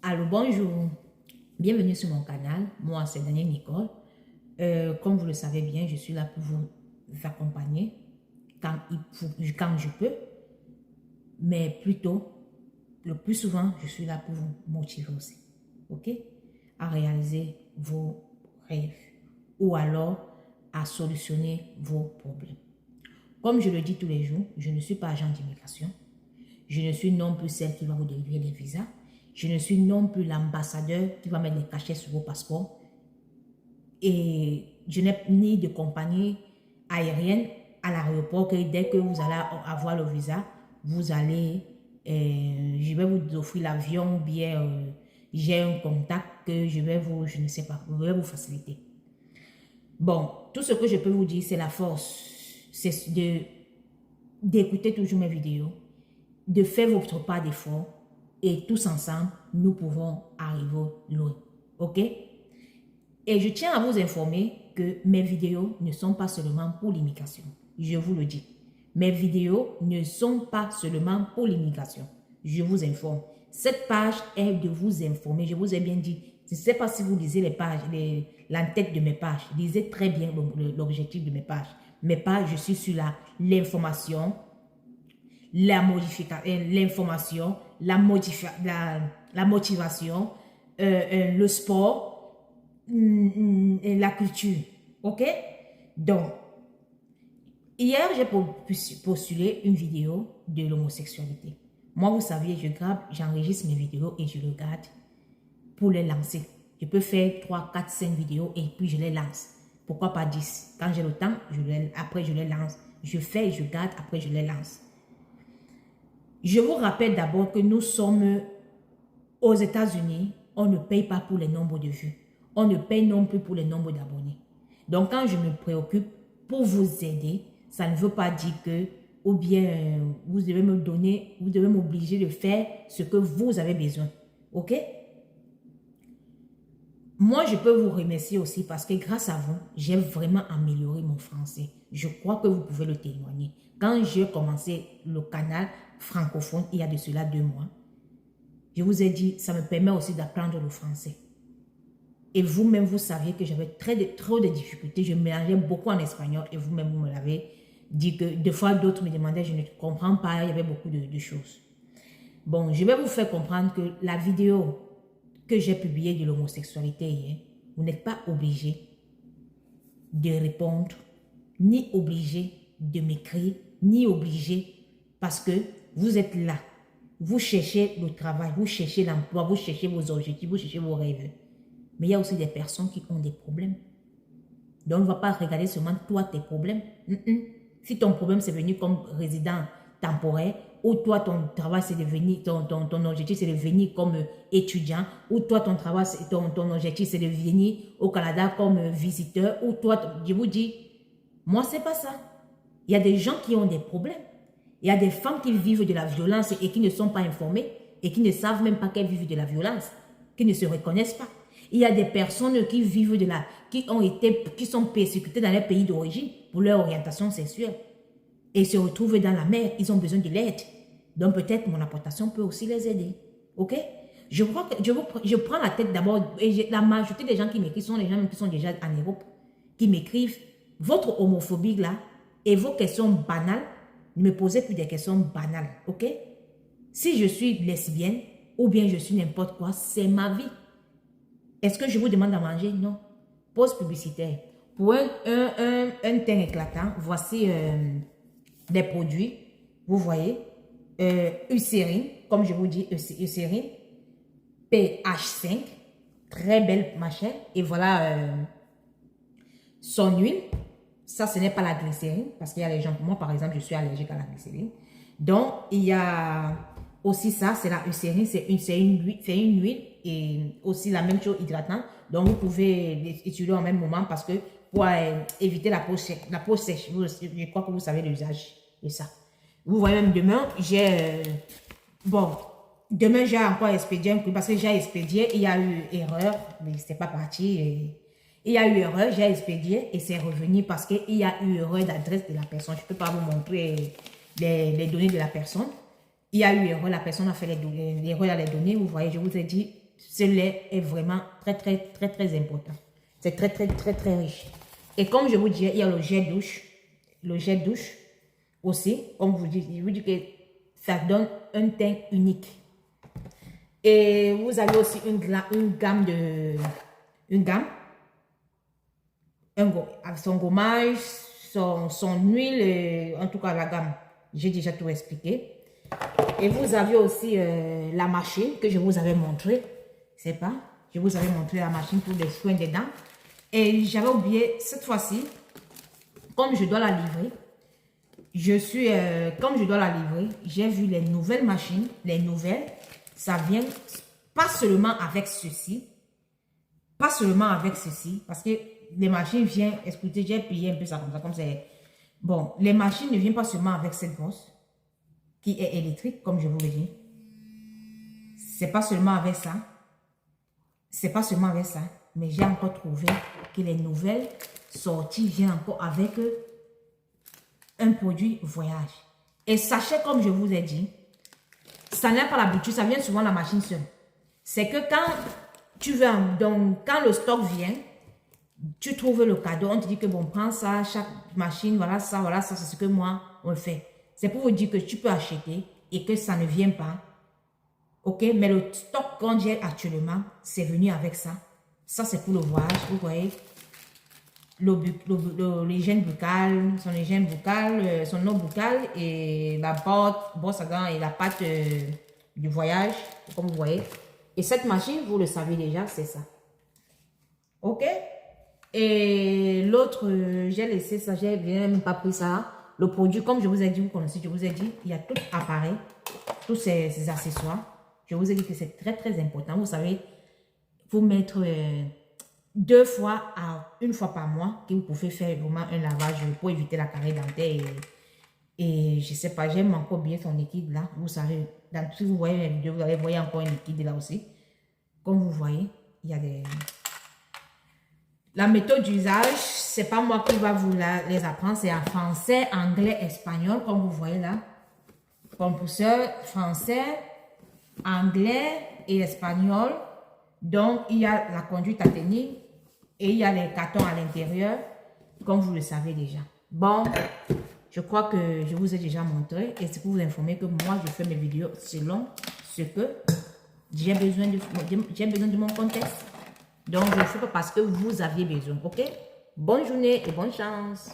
Allô, bonjour. Bienvenue sur mon canal. Moi, c'est Daniel Nicole. Comme vous le savez bien, je suis là pour vous accompagner quand je peux. Mais plutôt, le plus souvent, je suis là pour vous motiver aussi. OK? À réaliser vos rêves ou alors à solutionner vos problèmes. Comme je le dis tous les jours, je ne suis pas agent d'immigration. Je ne suis non plus celle qui va vous délivrer les visas. Je ne suis non plus l'ambassadeur qui va mettre les cachets sur vos passeports. Et je n'ai ni de compagnie aérienne à l'aéroport que dès que vous allez avoir le visa, vous allez, je vais vous offrir l'avion ou bien j'ai un contact que je ne sais pas, je vais vous faciliter. Bon, tout ce que je peux vous dire, c'est la force, c'est d'écouter toujours mes vidéos, de faire votre part d'effort et tous ensemble, nous pouvons arriver loin. OK? Et je tiens à vous informer que mes vidéos ne sont pas seulement pour l'immigration. Je vous le dis. Mes vidéos ne sont pas seulement pour l'immigration. Je vous informe. Cette page est de vous informer. Je vous ai bien dit. Je ne sais pas si vous lisez les pages, l'entête de mes pages. Lisez très bien l'objectif de mes pages. Mes pages, je suis sur l'information, la motivation, le sport, la culture. OK? Donc, hier, j'ai postulé une vidéo de l'homosexualité. Moi, vous savez, j'enregistre mes vidéos et je le garde pour les lancer. Je peux faire 3, 4, 5 vidéos et puis je les lance. Pourquoi pas 10? Quand j'ai le temps, après je les lance. Je fais, je garde, après je les lance. Je vous rappelle d'abord que nous sommes aux États-Unis, on ne paye pas pour les nombres de vues. On ne paye non plus pour les nombres d'abonnés. Donc, quand je me préoccupe pour vous aider, ça ne veut pas dire que, ou bien, vous devez me donner, vous devez m'obliger de faire ce que vous avez besoin. OK? Moi, je peux vous remercier aussi parce que grâce à vous, j'ai vraiment amélioré mon français. Je crois que vous pouvez le témoigner. Quand j'ai commencé le canal francophone, il y a de cela 2 mois, je vous ai dit, ça me permet aussi d'apprendre le français. Et vous-même, vous saviez que j'avais trop de difficultés. Je mélangeais beaucoup en espagnol et vous-même, vous me l'avez dit que des fois, d'autres me demandaient, je ne comprends pas, il y avait beaucoup de choses. Bon, je vais vous faire comprendre que la vidéo que j'ai publiée de l'homosexualité hier, vous n'êtes pas obligé de répondre, ni obligé de m'écrire, ni obligé parce que vous êtes là. Vous cherchez le travail, vous cherchez l'emploi, vous cherchez vos objectifs, vous cherchez vos rêves. Mais il y a aussi des personnes qui ont des problèmes. Donc, on ne va pas regarder seulement toi, tes problèmes. Si ton problème, c'est venu comme résident temporaire, ou toi, ton travail, c'est de venir, ton objectif, c'est de venir comme étudiant, ou toi, ton travail, ton objectif, c'est de venir au Canada comme visiteur, ou toi, je vous dis, moi, c'est pas ça. Il y a des gens qui ont des problèmes. Il y a des femmes qui vivent de la violence et qui ne sont pas informées et qui ne savent même pas qu'elles vivent de la violence, qui ne se reconnaissent pas. Il y a des personnes qui vivent qui sont persécutées dans leur pays d'origine pour leur orientation sexuelle et se retrouvent dans la mer. Ils ont besoin de l'aide. Donc peut-être mon apportation peut aussi les aider. OK? Je crois que je prends la tête d'abord et la majorité des gens qui m'écrivent sont les gens qui sont déjà en Europe, qui m'écrivent votre homophobie là et vos questions banales. Ne me posez plus des questions banales, ok? Si je suis lesbienne ou bien je suis n'importe quoi, c'est ma vie. Est-ce que je vous demande à manger? Non. Pause publicitaire. Pour un teint éclatant, voici des produits. Vous voyez, Eucérine, comme je vous dis, Eucérine, pH5, très belle machin. Et voilà son huile. Ça, ce n'est pas la glycérine, parce qu'il y a les gens, moi par exemple, je suis allergique à la glycérine. Donc, il y a aussi ça, c'est la eucérine, c'est une huile et aussi la même chose hydratante. Donc, vous pouvez l'utiliser en même moment parce que pour éviter la peau sèche, je crois que vous savez l'usage de ça. Vous voyez même demain, demain j'ai encore expédié un coup parce que j'ai expédié, il y a eu erreur, mais c'était pas parti. Il y a eu erreur, j'ai expédié et c'est revenu parce qu'il y a eu erreur d'adresse de la personne. Je ne peux pas vous montrer les données de la personne. Il y a eu erreur, la personne a fait l'erreur dans les données. Vous voyez, je vous ai dit, ce lait est vraiment très, très, très, très important. C'est très, très, très, très riche. Et comme je vous disais, il y a le jet douche. Le jet douche aussi, comme je vous dis que ça donne un teint unique. Et vous avez aussi une gamme de... Une gamme. Avec son gommage, son huile, en tout cas la gamme. J'ai déjà tout expliqué. Et vous avez aussi la machine que je vous avais montré. C'est pas, je vous avais montré la machine pour les soins des dents. Et j'avais oublié, cette fois-ci, comme je dois la livrer, comme je dois la livrer, j'ai vu les nouvelles machines, les nouvelles, ça vient pas seulement avec ceci, parce que les machines viennent, écoutez, j'ai plié un peu ça comme c'est, bon, les machines ne viennent pas seulement avec cette brosse, qui est électrique, comme je vous le dis, c'est pas seulement avec ça, mais j'ai encore trouvé que les nouvelles sorties viennent encore avec un produit voyage. Et sachez, comme je vous ai dit, ça n'est pas la boutique, ça vient souvent de la machine seule. C'est que quand tu veux, donc quand le stock vient, tu trouves le cadeau, on te dit que bon, prends ça, chaque machine, voilà, ça, c'est ce que moi, on le fait. C'est pour vous dire que tu peux acheter et que ça ne vient pas. Ok, mais le stock qu'on j'ai actuellement, c'est venu avec ça. Ça, c'est pour le voyage, vous voyez. L'hygiène buccale, son hygiène buccale, son eau buccale et la brosse à dents et la pâte du voyage, comme vous voyez. Et cette machine, vous le savez déjà, c'est ça. Ok? Et l'autre, j'ai laissé ça, j'ai même pas pris ça. Le produit, comme je vous ai dit, vous connaissez, je vous ai dit, il y a tout appareil, tous ces accessoires. Je vous ai dit que c'est très, très important. Vous savez, vous mettre 2 fois à 1 fois par mois que vous pouvez faire vraiment un lavage pour éviter la carie dentaire. Et je sais pas, j'aime encore bien son liquide là. Vous savez, si vous voyez mes vidéos, vous allez voir encore un liquide là aussi. Comme vous voyez, il y a des... La méthode d'usage, c'est pas moi qui va vous les apprendre, c'est en français, anglais, espagnol, comme vous voyez là. Compulseur français, anglais et espagnol. Donc, il y a la conduite à tenir et il y a les cartons à l'intérieur, comme vous le savez déjà. Bon, je crois que je vous ai déjà montré et c'est pour vous informer que moi, je fais mes vidéos selon ce que j'ai besoin de mon contexte. Donc, je ne le fais pas parce que vous aviez besoin, ok? Bonne journée et bonne chance.